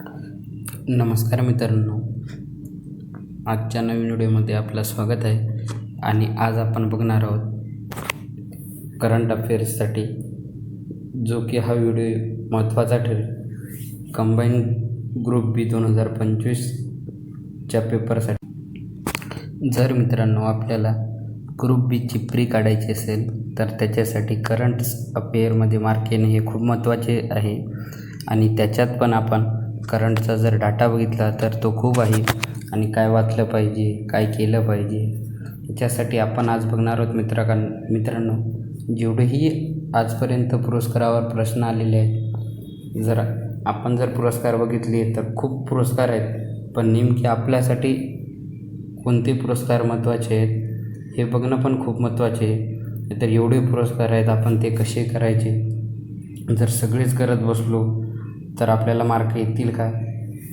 नमस्कार मित्रांनो, आजच्या नवीन व्हिडिओमध्ये आपलं स्वागत आहे. आणि आज आपण बघणार आहोत करंट अफेअर्ससाठी, जो की हा व्हिडिओ महत्त्वाचा ठरेल कंबाईन ग्रुप बी 2025च्या पेपरसाठी. जर मित्रांनो आपल्याला ग्रुप बीची प्री काढायची असेल तर त्याच्यासाठी करंट अफेअरमध्ये मार्क येणे हे खूप महत्त्वाचे आहे. आणि त्याच्यात पण आपण करंटचा जर डाटा बघितला तर तो खूप आहे. आणि काय वाचलं पाहिजे, काय केलं पाहिजे, याच्यासाठी आपण आज बघणार आहोत. मित्रांनो, जेवढेही आजपर्यंत पुरस्कारावर प्रश्न आलेले आहेत, आपण जर पुरस्कार बघितले तर खूप पुरस्कार आहेत, पण नेमके आपल्यासाठी कोणते पुरस्कार महत्त्वाचे आहेत हे बघणं पण खूप महत्त्वाचे आहे. तर एवढे पुरस्कार आहेत, आपण ते कसे करायचे? जर सगळेच करत बसलो तर आपल्याला मार्क येतील का?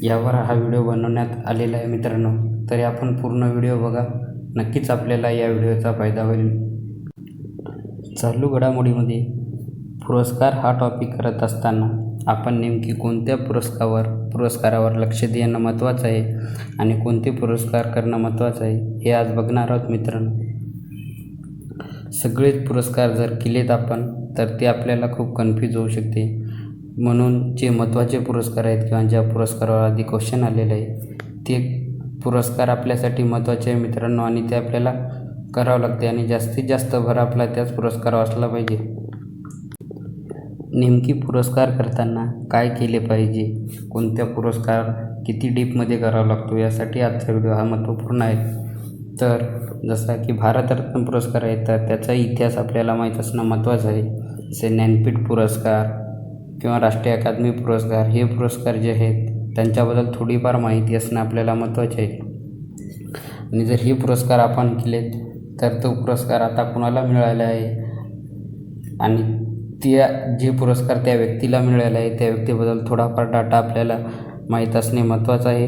यावर हा व्हिडिओ बनवण्यात आलेला आहे मित्रांनो. तरी आपण पूर्ण व्हिडिओ बघा, नक्कीच आपल्याला या व्हिडिओचा फायदा होईल. चालू घडामोडीमध्ये पुरस्कार हा टॉपिक करत असताना आपण नेमकी कोणत्या पुरस्कारावर लक्ष देणं महत्त्वाचं आहे आणि कोणते पुरस्कार करणं महत्त्वाचं आहे हे आज बघणार आहोत मित्रांनो. सगळेच पुरस्कार जर केलेत आपण तर ते आपल्याला खूप कन्फ्यूज होऊ शकते. म्हणून जे महत्त्वाचे पुरस्कार आहेत किंवा ज्या पुरस्कारावर आधी क्वेश्चन आलेलं आहे ते पुरस्कार आपल्यासाठी महत्त्वाचे आहे मित्रांनो. आणि ते आपल्याला करावं लागते आणि जास्तीत जास्त भर आपला त्याच पुरस्कारावर असला पाहिजे. नेमकी पुरस्कार करताना काय केले पाहिजे, कोणत्या पुरस्कार किती डीपमध्ये करावा लागतो, यासाठी आजचा व्हिडिओ हा महत्त्वपूर्ण आहे. तर जसा की भारतरत्न पुरस्कार आहे तर त्याचा इतिहास आपल्याला माहीत असणं महत्त्वाचं आहे. जसे ज्ञानपीठ पुरस्कार किंवा राष्ट्रीय अकादमी पुरस्कार, हे पुरस्कार जे आहेत त्यांच्याबद्दल थोडीफार माहिती असणं आपल्याला महत्त्वाचे आहे. आणि जर हे पुरस्कार आपण केलेत तर तो पुरस्कार आता कुणाला मिळाला आहे आणि जे पुरस्कार त्या व्यक्तीला मिळाला आहे त्या व्यक्तीबद्दल थोडाफार डाटा आपल्याला माहीत असणे महत्त्वाचं आहे.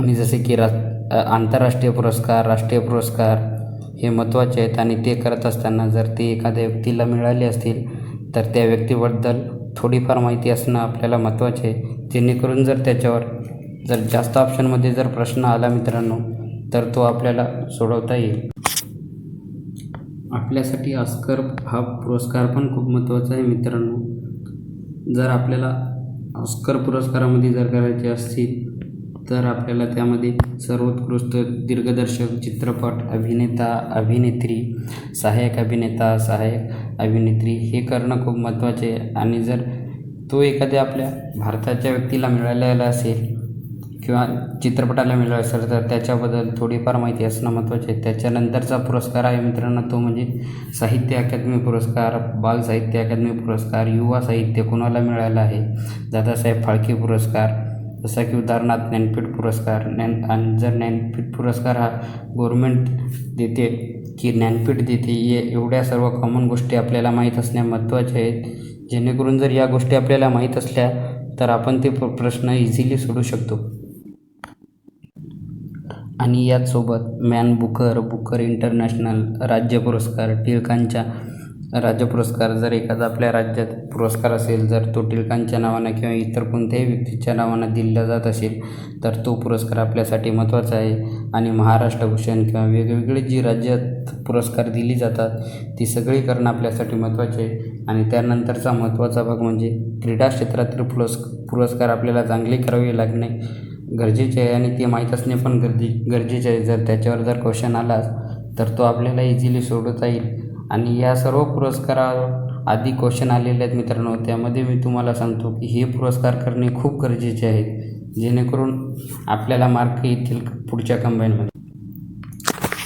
आणि जसे की आंतरराष्ट्रीय पुरस्कार, राष्ट्रीय पुरस्कार हे महत्त्वाचे आहेत. आणि ते करत असताना जर ते एखाद्या व्यक्तीला मिळाले असतील तर त्या व्यक्तीबद्दल थोडीफार माहिती असणं आपल्याला महत्त्वाचे आहे, जेणेकरून जर त्याच्यावर जास्त ऑप्शनमध्ये जर प्रश्न आला मित्रांनो तर तो आपल्याला सोडवता येईल. आपल्यासाठी ऑस्कर हा पुरस्कार पण खूप महत्त्वाचा आहे मित्रांनो. जर आपल्याला ऑस्कर पुरस्कारामध्ये जर करायचे असतील तर आपल्याला त्यामध्ये सर्वोत्कृष्ट दिग्दर्शक, चित्रपट, अभिनेता, अभिनेत्री, सहाय्यक अभिनेता, सहाय्यक अभिनेत्री हे करणं खूप महत्त्वाचे आहे. आणि जर तो एखाद्या आपल्या भारताच्या व्यक्तीला मिळालेला असेल किंवा चित्रपटाला मिळाला असेल तर त्याच्याबद्दल थोडीफार माहिती असणं महत्त्वाचे आहे. त्याच्यानंतरचा पुरस्कार आहे मित्रांनो तो म्हणजे साहित्य अकादमी पुरस्कार, बाल साहित्य अकादमी पुरस्कार, युवा साहित्य कोणाला मिळाला आहे, दादासाहेब फाळके पुरस्कार, जसा की उदाहरणार्थ ज्ञानपीठ पुरस्कार. आणि जर ज्ञानपीठ पुरस्कार हा गव्हर्मेंट देते की ज्ञानपीठ देते, एवढ्या सर्व कॉमन गोष्टी आपल्याला माहीत असणे महत्त्वाचे आहेत, जेणेकरून जर या गोष्टी आपल्याला माहीत असल्या तर आपण ते प्रश्न इझिली सोडवू शकतो. आणि याचसोबत मॅन बुकर इंटरनॅशनल राज्य पुरस्कार, टिळकांच्या राज्य पुरस्कार, जर एखादा आपल्या राज्यात पुरस्कार असेल, जर तो टिळकांच्या नावानं किंवा इतर कोणत्याही व्यक्तीच्या नावानं दिला जात असेल तर तो पुरस्कार आपल्यासाठी महत्त्वाचा आहे. आणि महाराष्ट्र भूषण किंवा वेगवेगळे जी राज्यात पुरस्कार दिली जातात ती सगळी करणं आपल्यासाठी महत्त्वाचे आहे. आणि त्यानंतरचा महत्त्वाचा भाग म्हणजे क्रीडा क्षेत्रातील पुरस्कार आपल्याला चांगले करावे लागणे गरजेचे आहे आणि ते माहीत असणे पण गरजेचे आहे. जर त्याच्यावर जर क्वेश्चन आला तर तो आपल्याला इझिली सोडवता येईल. आणि या सर्व पुरस्कारावर आधी क्वेश्चन आलेले आहेत मित्रांनो, त्यामध्ये मी तुम्हाला सांगतो की हे पुरस्कार करणे खूप गरजेचे आहे, जेणेकरून आपल्याला मार्क येतील पुढच्या कंबाईनमध्ये.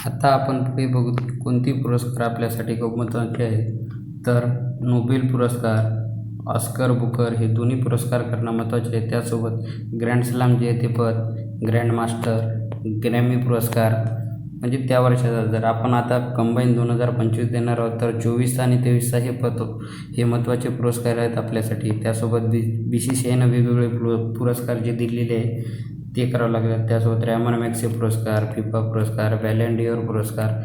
आता आपण पुढे बघू कोणती पुरस्कार आपल्यासाठी खूप महत्त्वाचे आहेत. तर नोबेल पुरस्कार, ऑस्कर, बुकर हे दोन्ही पुरस्कार करणं महत्त्वाचे आहे. त्यासोबत ग्रँड स्लॅम जेतेपद, ग्रँड मास्टर, ग्रॅमी पुरस्कार म्हणजे त्या वर्षाचा. जर आपण आता कंबाईन 2025 देणार आहोत तर 24 आणि 23 हे महत्त्वाचे पुरस्कार आहेत आपल्यासाठी. त्यासोबत BCCIनं वेगवेगळे पुरस्कार जे दिलेले आहे ते करावं लागतात. त्यासोबत रॅमन मॅग्सेसे पुरस्कार, फिफा पुरस्कार, बॅलन डिओर पुरस्कार,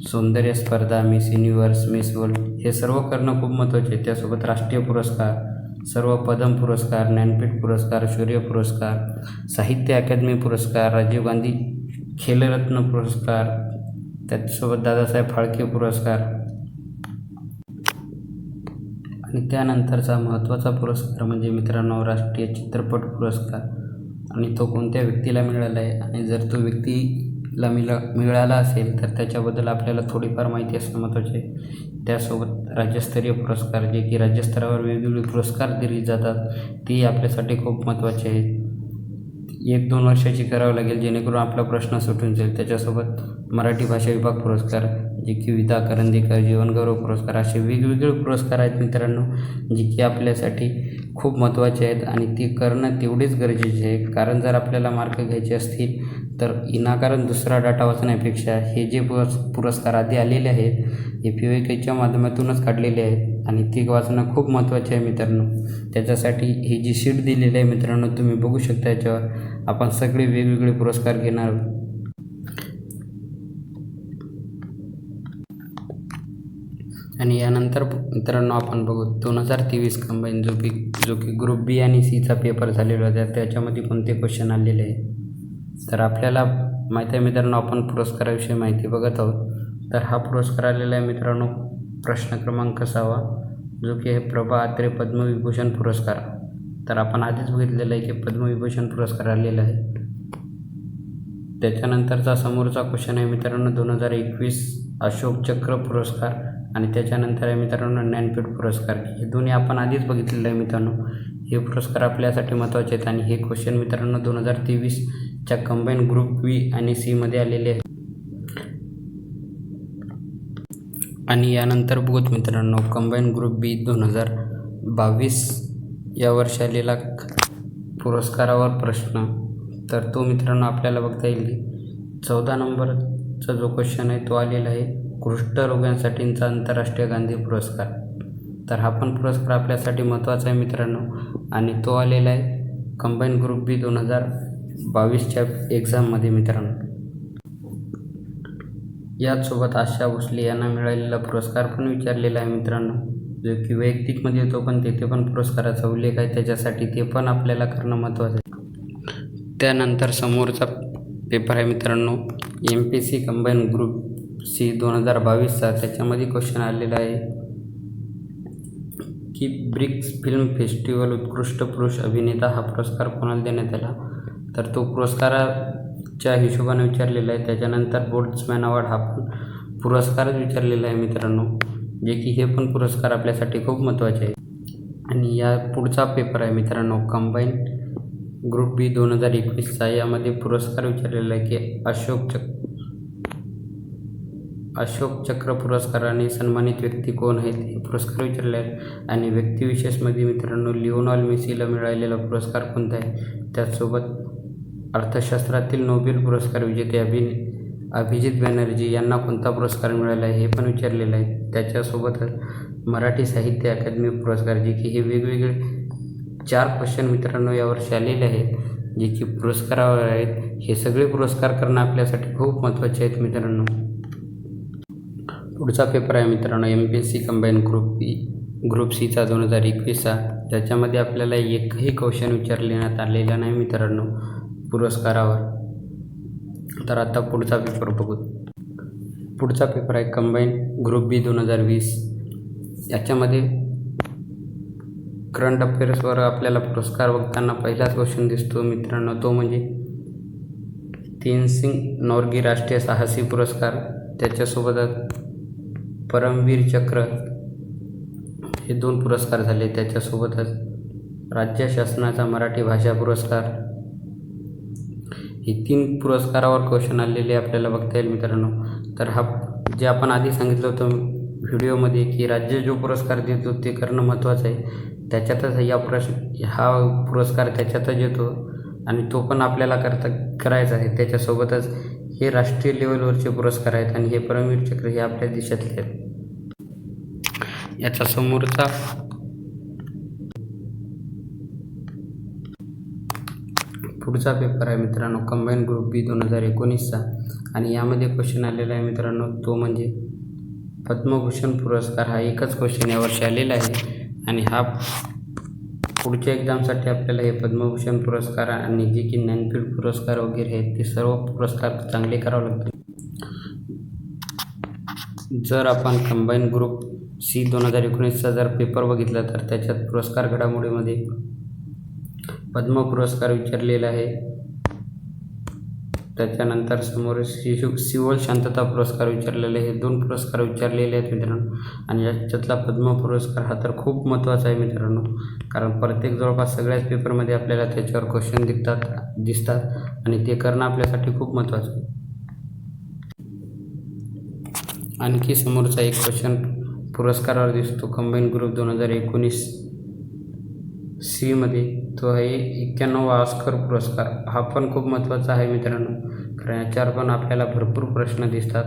सौंदर्य स्पर्धा, मिस युनिव्हर्स, मिस वर्ल्ड हे सर्व करणं खूप महत्त्वाचे आहे. त्यासोबत राष्ट्रीय पुरस्कार सर्व पद्म पुरस्कार, ज्ञानपीठ पुरस्कार, शौर्य पुरस्कार, साहित्य अकादमी पुरस्कार, राजीव गांधी खेलरत्न पुरस्कार, त्याच्यासोबत दादासाहेब फाळके पुरस्कार आणि त्यानंतरचा महत्त्वाचा पुरस्कार म्हणजे मित्रांनो राष्ट्रीय चित्रपट पुरस्कार. आणि तो कोणत्या व्यक्तीला मिळाला आहे आणि जर तो व्यक्तीला मिळाला असेल तर त्याच्याबद्दल आपल्याला थोडीफार माहिती असणं महत्त्वाचे आहे. त्यासोबत राज्यस्तरीय पुरस्कार, जे की राज्यस्तरावर वेगवेगळे पुरस्कार दिले जातात, ती आपल्यासाठी खूप महत्त्वाचे आहेत. 1-2 वर्षाची करावं लागेल जेणेकरून आपला प्रश्न सुटून जाईल. त्याच्यासोबत मराठी भाषा विभाग पुरस्कार, जे की विदा करंदीकर जीवनगौरव पुरस्कार, असे वेगवेगळे पुरस्कार आहेत मित्रांनो, जे की आपल्यासाठी खूप महत्त्वाचे आहेत आणि ते करणं तेवढेच गरजेचे आहे. कारण जर आपल्याला मार्क घ्यायचे असतील तर विनाकारण दुसरा डाटा वाचण्यापेक्षा हे जे पुरस्कार आधी आलेले आहेत हे PYQच्या माध्यमातूनच काढलेले आहेत आणि ते वाचणं खूप महत्त्वाचे आहे मित्रांनो. त्याच्यासाठी ही जी शीट दिलेली आहे मित्रांनो, तुम्ही बघू शकता, याच्यावर आपण सगळे वेगवेगळे पुरस्कार घेणार आहोत. आणि यानंतर मित्रांनो आपण बघू 2023 कंबाईन, जो की ग्रुप बी आणि सीचा पेपर झालेला होता, त्याच्यामध्ये कोणते क्वेश्चन आलेले आहे. तर आपल्याला माहिती आहे मित्रांनो, आपण पुरस्काराविषयी माहिती बघत आहोत. तर हा पुरस्कार आलेला आहे मित्रांनो प्रश्न क्रमांक 6, जो की आहे प्रभा अत्रे पद्मविभूषण पुरस्कार. तर आपण आधीच बघितलेलं आहे की पद्मविभूषण पुरस्कार आलेला आहे. त्याच्यानंतरचा समोरचा क्वेश्चन आहे मित्रांनो 2021 अशोक चक्र पुरस्कार आणि त्याच्यानंतर आहे मित्रांनो ज्ञानपीठ पुरस्कार. हे दोन्ही आपण आधीच बघितलेलं आहे मित्रांनो. हे पुरस्कार आपल्यासाठी महत्त्वाचे आहेत आणि हे क्वेश्चन मित्रांनो 2023च्या कंबाईन ग्रुप बी आणि सीमध्ये आलेले आहेत. आणि यानंतर बघूत मित्रांनो कंबाईन ग्रुप बी 2022 या वर्षी आलेला पुरस्कारावर प्रश्न. तर तो मित्रांनो आपल्याला बघता येईल की 14 नंबरचा जो क्वेश्चन आहे तो आलेला आहे कुष्ठरोग्यांसाठीचा आंतरराष्ट्रीय गांधी पुरस्कार. तर हा पण पुरस्कार आपल्यासाठी महत्त्वाचा आहे मित्रांनो आणि तो आलेला आहे कंबाईन ग्रुप बी 2022च्या एक्झाममध्ये मित्रांनो. याचसोबत आशा भोसले यांना मिळालेला पुरस्कार पण विचारलेला आहे मित्रांनो, जो की वैयक्तिकमध्ये येतो पण तेथे पण पुरस्काराचा उल्लेख आहे, त्याच्यासाठी ते पण आपल्याला करणं महत्त्वाचं आहे. त्यानंतर समोरचा पेपर आहे मित्रांनो MPSC कंबाईन ग्रुप सी 2022चा. त्याच्यामध्ये क्वेश्चन आलेला आहे की ब्रिक्स फिल्म फेस्टिवल उत्कृष्ट पुरुष अभिनेता हा पुरस्कार कोणाला देण्यात आला. तर तो पुरस्काराच्या हिशोबाने विचारलेला आहे. त्याच्यानंतर बोल्ट्झमॅन अवॉर्ड हा पण पुरस्कारच विचारलेला आहे मित्रांनो, जे की हे पण पुरस्कार आपल्यासाठी खूप महत्त्वाचे आहे. आणि या पुढचा पेपर आहे मित्रांनो कंबाईन ग्रुप बी 2021चा. यामध्ये पुरस्कार विचारलेला आहे की अशोक चक्र पुरस्काराने सन्मानित व्यक्ती कोण आहेत हे पुरस्कार विचारले आहेत. आणि व्यक्तिविशेषमध्ये मित्रांनो लिओनेल मेसीला मिळालेला पुरस्कार कोणता आहे. त्याचसोबत अर्थशास्त्रातील नोबेल पुरस्कार विजेते अभिजित बॅनर्जी यांना कोणता पुरस्कार मिळाला आहे हे पण विचारलेलं आहे. त्याच्यासोबतच मराठी साहित्य अकादमी पुरस्कार, जे की हे वेगवेगळे 4 क्वेश्चन मित्रांनो यावर्षी आलेले आहेत, जे की पुरस्कारावर आहेत. हे सगळे पुरस्कार करणं आपल्यासाठी खूप महत्त्वाचे आहेत मित्रांनो. पुढचा पेपर आहे मित्रांनो MPSC कंबाईन ग्रुप सीचा 2021चा. ज्याच्यामध्ये आपल्याला एकही क्वेश्चन विचारण्यात आलेला नाही मित्रांनो पुरस्कारावर. तर आता पुढचा पेपर बघू. पुढचा पेपर आहे कंबाईन ग्रुप बी 2020. याच्यामध्ये करंट अफेअर्सवर आपल्याला पुरस्कार बघताना पहिलाच क्वेश्चन दिसतो मित्रांनो, तो म्हणजे तेनसिंग नोर्गे राष्ट्रीय साहसी पुरस्कार. त्याच्यासोबतच परमवीर चक्र हे 2 पुरस्कार झाले. त्याच्यासोबतच राज्य शासनाचा मराठी भाषा पुरस्कार, हे 3 पुरस्कारावर क्वेश्चन आलेले आपल्याला बघता येईल मित्रांनो. तर हा जे आपण आधी सांगितलं होतं व्हिडिओमध्ये की राज्य जो पुरस्कार देतो ते करणं महत्त्वाचं आहे, त्याच्यातच हा पुरस्कार त्याच्यातच येतो आणि तो पण आपल्याला करायचा आहे. त्याच्यासोबतच हे राष्ट्रीय लेवलवरचे पुरस्कार आहेत आणि हे परमवीर चक्र हे आपल्या देशातले आहेत. याचा समोरचा पुढचा पेपर आहे मित्रांनो कंबाईन ग्रुप बी 2019चा. आणि यामध्ये क्वेश्चन आलेला आहे मित्रांनो, तो म्हणजे पद्मभूषण पुरस्कार. हा एकच क्वेश्चन यावर्षी आलेला आहे आणि हा पुढच्या एक्झामसाठी आपल्याला हे पद्मभूषण पुरस्कार आणि जे की ज्ञानपीठ पुरस्कार वगैरे आहेत ते सर्व पुरस्कार चांगले करावे लागतील. जर आपण कंबाईन ग्रुप सी 2019चा जर पेपर बघितला तर त्याच्यात पुरस्कार घडामोडीमध्ये पद्म पुरस्कार विचारलेला आहे. त्याच्यानंतर समोर सिव्हिल शांतता पुरस्कार विचारलेले आहे. 2 पुरस्कार विचारलेले आहेत मित्रांनो. आणि याच्यातला पद्म पुरस्कार हा तर खूप महत्त्वाचा आहे मित्रांनो, कारण प्रत्येक जवळपास सगळ्याच पेपरमध्ये आपल्याला त्याच्यावर क्वेश्चन दिसतात आणि ते करणं आपल्यासाठी खूप महत्त्वाचं आहे. आणखी समोरचा एक क्वेश्चन पुरस्कारावर दिसतो कंबाईन ग्रुप 2019 सी मध्ये, तो आहे 91वा ऑस्कर पुरस्कार. हा पण खूप महत्त्वाचा आहे मित्रांनो, कारण याच्यावर पण आपल्याला भरपूर प्रश्न दिसतात.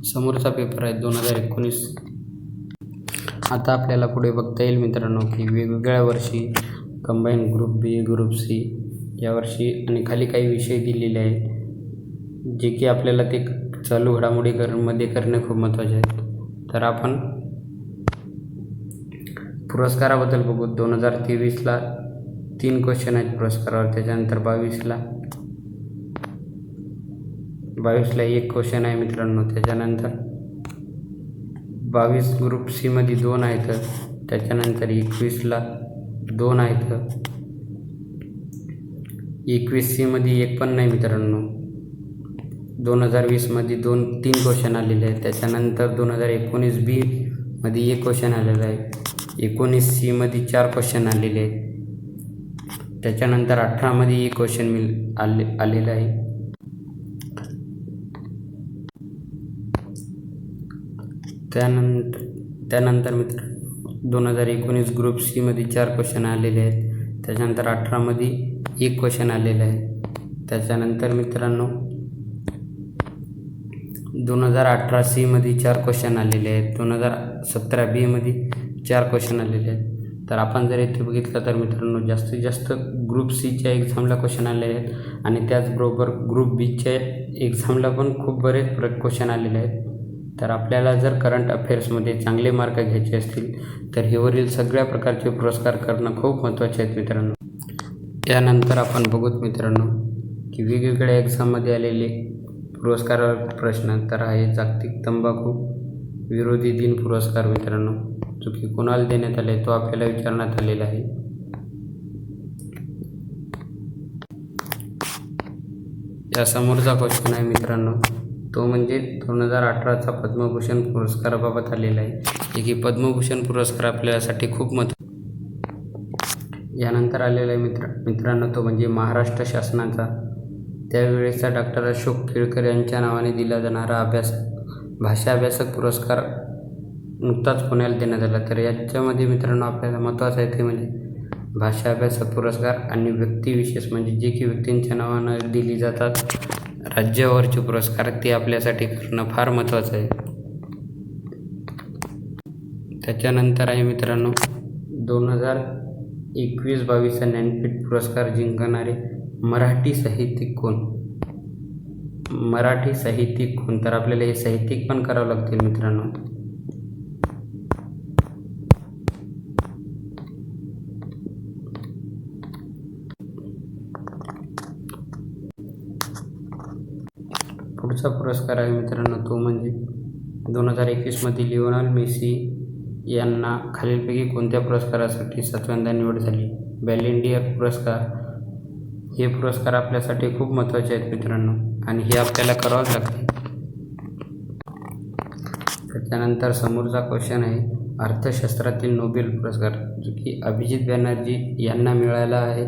समोरचा पेपर आहे 2019. आता आपल्याला पुढे बघता येईल मित्रांनो की वेगवेगळ्या वर्षी कंबाईन ग्रुप बी, ग्रुप सी यावर्षी आणि खाली काही विषय दिलेले आहेत जे की आपल्याला ते चालू घडामोडीमध्ये करणे खूप महत्त्वाचे आहे. तर आपण पुरस्काराबद्दल बघू. 2023ला 3 क्वेश्चन आहेत पुरस्कारावर. त्याच्यानंतर 22ला 1 क्वेश्चन आहे मित्रांनो. त्याच्यानंतर 22 ग्रुप सी मध्ये 2 आहेत. त्याच्यानंतर 21ला 2 आहेत. 21 सी मध्ये 1 पण नाही मित्रांनो. 2020 मध्ये 3 क्वेश्चन आलेले आहेत. त्याच्यानंतर 2019 बी मध्ये 1 क्वेश्चन आलेलं आहे. 19 सी मध्ये 4 क्वेश्चन आलेले आहेत. त्याच्यानंतर 18 मध्ये 1 क्वेश्चन आलेलं आहे. त्यानंतर मित्रांनो 2019 ग्रुप सी मध्ये 4 क्वेश्चन आलेले आहेत. त्याच्यानंतर 18 मध्ये 1 क्वेश्चन आलेलं आहे. त्याच्यानंतर मित्रांनो 2018 सी मध्ये 4 क्वेश्चन आलेले आहेत. 2017 बी मध्ये 4 क्वेश्चन आलेले आहेत. तर आपण जर इथे बघितलं तर मित्रांनो जास्तीत जास्त ग्रुप सीच्या एक्झामला क्वेश्चन आलेले आहेत आणि त्याचबरोबर ग्रुप बीच्या एक्झामला पण खूप बरेच क्वेश्चन आलेले आहेत. तर आपल्याला जर करंट अफेअर्समध्ये चांगले मार्क घ्यायचे असतील तर हेवरील सगळ्या प्रकारचे पुरस्कार करणं खूप महत्त्वाचे आहेत मित्रांनो. यानंतर आपण बघूत मित्रांनो की वेगवेगळ्या एक्झाममध्ये आलेले पुरस्कारावर प्रश्न. तर आहे जागतिक तंबाखू विरोधी दिन पुरस्कार मित्रांनो, जो की कोणाला देण्यात आले तो आपल्याला विचारण्यात आलेला आहे. या समोरचा क्वेश्चन आहे मित्रांनो, तो म्हणजे 2018चा पद्मभूषण पुरस्काराबाबत आलेला आहे, जे की पद्मभूषण पुरस्कार आपल्यासाठी खूप यानंतर आलेला आहे मित्रांनो, तो म्हणजे महाराष्ट्र शासनाचा त्यावेळेचा डॉक्टर अशोक केळकर यांच्या नावाने दिला जाणारा भाषा अभ्यासक पुरस्कार नुकताच पुण्याला देण्यात आला. तर याच्यामध्ये मित्रांनो आपल्याला महत्त्वाचं आहे ते म्हणजे भाषा अभ्यासक पुरस्कार आणि व्यक्तिविशेष म्हणजे जे की व्यक्तींच्या नावानं दिली जातात राज्यावरचे पुरस्कार, ते आपल्यासाठी करणं फार महत्त्वाचं आहे. त्याच्यानंतर आहे मित्रांनो 2021-22चा ज्ञानपीठ पुरस्कार जिंकणारे मराठी साहित्यिक कोण? तर आपल्याला हे साहित्यिक पण करावं लागतील मित्रांनो. पुढचा पुरस्कार आहे मित्रांनो, तो म्हणजे 2021मध्ये लिओनेल मेसी यांना खालीलपैकी कोणत्या पुरस्कारासाठी 7व्यांदा निवड झाली? बॅलन डी ऑर पुरस्कार. हे पुरस्कार आपल्यासाठी खूप महत्त्वाचे आहेत मित्रांनो आणि हे आपल्याला करावंच लागते. त्याच्यानंतर समोरचा क्वेश्चन आहे अर्थशास्त्रातील नोबेल पुरस्कार, जो की अभिजित बॅनर्जी यांना मिळाला आहे.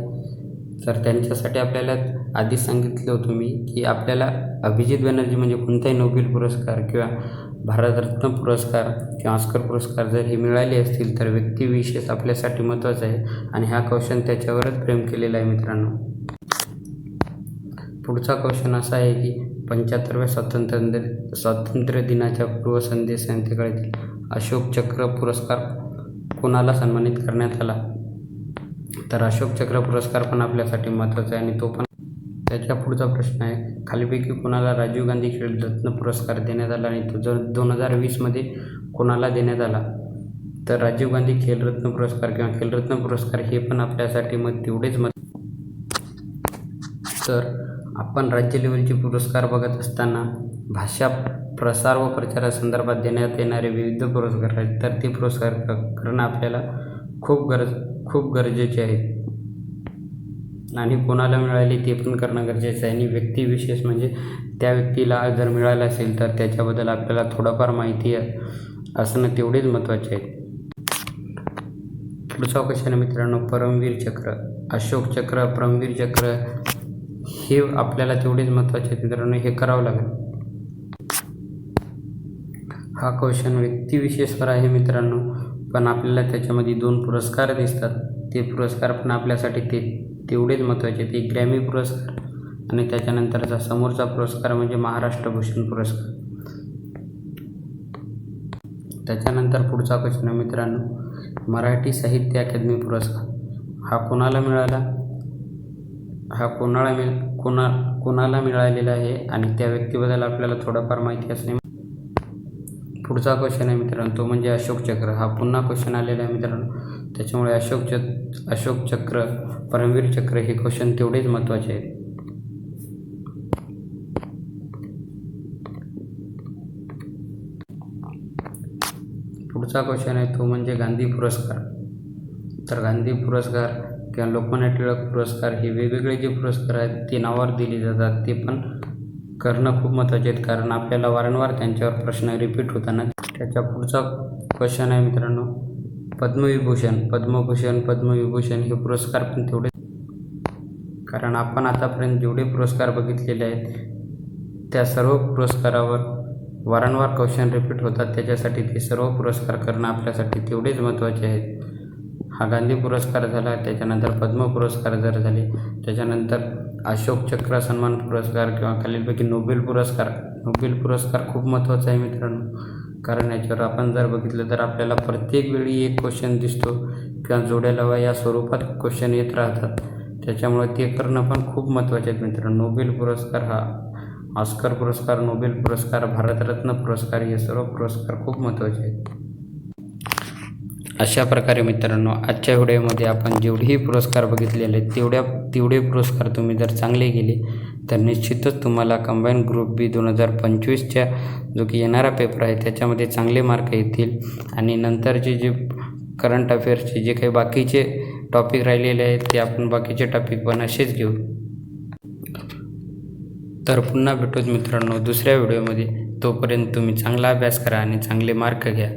तर त्यांच्यासाठी आपल्याला आधीच सांगितलं होतं मी की आपल्याला अभिजित बॅनर्जी म्हणजे कोणताही नोबेल पुरस्कार किंवा भारतरत्न पुरस्कार किंवा ऑस्कर पुरस्कार जर हे मिळाले असतील तर व्यक्तिविशेष आपल्यासाठी महत्त्वाचा आहे आणि हा क्वेश्चन त्याच्यावरच फ्रेम केलेला आहे मित्रांनो. पुढचा क्वेश्चन असा आहे की 75व्या स्वातंत्र्य दिनाच्या पूर्वसंध्येतील अशोक चक्र पुरस्कार कोणाला सन्मानित करण्यात आला? तर अशोक चक्र पुरस्कार पण आपल्यासाठी महत्त्वाचा आहे आणि तो पण त्याच्या पुढचा प्रश्न आहे, खालीलपैकी कोणाला राजीव गांधी खेलरत्न पुरस्कार देण्यात आला आणि तो जर 2020मध्ये कोणाला देण्यात आला? तर राजीव गांधी खेलरत्न पुरस्कार किंवा खेलरत्न पुरस्कार हे पण आपल्यासाठी तेवढेच तर आपण राज्य लेवलचे पुरस्कार बघत असताना भाषा प्रसार व प्रचारासंदर्भात देण्यात येणारे विविध पुरस्कार आहेत, तर ते पुरस्कार करणं आपल्याला खूप गरजेचे आहे आणि कोणाला मिळाले ते पण करणं गरजेचं आहे. आणि व्यक्तिविशेष म्हणजे त्या व्यक्तीला जर मिळालं असेल तर त्याच्याबद्दल आपल्याला थोडंफार माहिती असणं तेवढेच महत्त्वाचे आहे. पुढचा क्वेश्चन आहे मित्रांनो, परमवीर चक्र, अशोक चक्र, परमवीर चक्र हे आपल्याला तेवढेच महत्त्वाचे आहेत मित्रांनो, हे करावं लागेल. हा क्वेश्चन व्यक्तिविशेषवर आहे मित्रांनो, पण आपल्याला त्याच्यामध्ये 2 पुरस्कार दिसतात. ते पुरस्कार पण आपल्यासाठी तेवढेच महत्त्वाचे आहेत. एक ग्रॅमी पुरस्कार आणि त्याच्यानंतरचा समोरचा पुरस्कार म्हणजे महाराष्ट्र भूषण पुरस्कार. त्याच्यानंतर पुढचा क्वेश्चन आहे मित्रांनो, मराठी साहित्य अकादमी पुरस्कार हा कोणाला मिळाला? हा कोणाला मिळालेला आहे आणि त्या व्यक्तीबद्दल आपल्याला थोडंफार माहिती असणे. पुढचा क्वेश्चन आहे मित्रांनो, तो म्हणजे अशोक चक्र. हा पुन्हा क्वेश्चन आलेला आहे मित्रांनो, त्याच्यामुळे अशोक चक्र, परमवीर चक्र हे क्वेश्चन तेवढेच महत्त्वाचे आहेत. पुढचा क्वेश्चन आहे तो म्हणजे गांधी पुरस्कार. तर गांधी पुरस्कार किंवा लोकमान्य टिळक पुरस्कार हे वेगवेगळे जे पुरस्कार आहेत ते नावावर दिले जातात, ते पण करणं खूप महत्त्वाचे आहेत, कारण आपल्याला वारंवार त्यांच्यावर प्रश्न रिपीट होताना. त्याच्या पुढचा क्वेश्चन आहे मित्रांनो, पद्मविभूषण हे पुरस्कार पण तेवढे, कारण आपण आतापर्यंत जेवढे पुरस्कार बघितलेले आहेत त्या सर्व पुरस्कारावर वारंवार क्वेश्चन रिपीट होतात, त्याच्यासाठी ते सर्व पुरस्कार करणं आपल्यासाठी तेवढेच महत्त्वाचे आहेत. हा गांधी पुरस्कार झाला, त्याच्यानंतर पद्म पुरस्कार जर झाले, त्याच्यानंतर अशोक चक्र सन्मान पुरस्कार किंवा खालीलपैकी नोबेल पुरस्कार खूप महत्त्वाचा आहे मित्रांनो, कारण याच्यावर आपण जर बघितलं तर आपल्याला प्रत्येक वेळी एक क्वेश्चन दिसतो किंवा जोड्या लावा या स्वरूपात क्वेश्चन येत राहतात, त्याच्यामुळे ते करणं पण खूप महत्त्वाचे आहेत मित्रांनो. नोबेल पुरस्कार, हा ऑस्कर पुरस्कार, नोबेल पुरस्कार, भारतरत्न पुरस्कार हे सर्व पुरस्कार खूप महत्त्वाचे आहेत. अशा प्रकारे मित्रांनो आजच्या व्हिडिओमध्ये आपण जेवढेही पुरस्कार बघितलेले आहेत तेवढे पुरस्कार तुम्ही जर चांगले केले तर निश्चितच तुम्हाला कंबाईन ग्रुप बी 2025च्या जो की येणारा पेपर आहे त्याच्यामध्ये चांगले मार्क येतील आणि नंतरचे जे करंट अफेअर्सचे जे काही बाकीचे टॉपिक राहिलेले आहेत ते आपण बाकीचे टॉपिक पण असेच घेऊ. तर पुन्हा भेटूच मित्रांनो दुसऱ्या व्हिडिओमध्ये. तोपर्यंत तुम्ही चांगला अभ्यास करा आणि चांगले मार्क घ्या.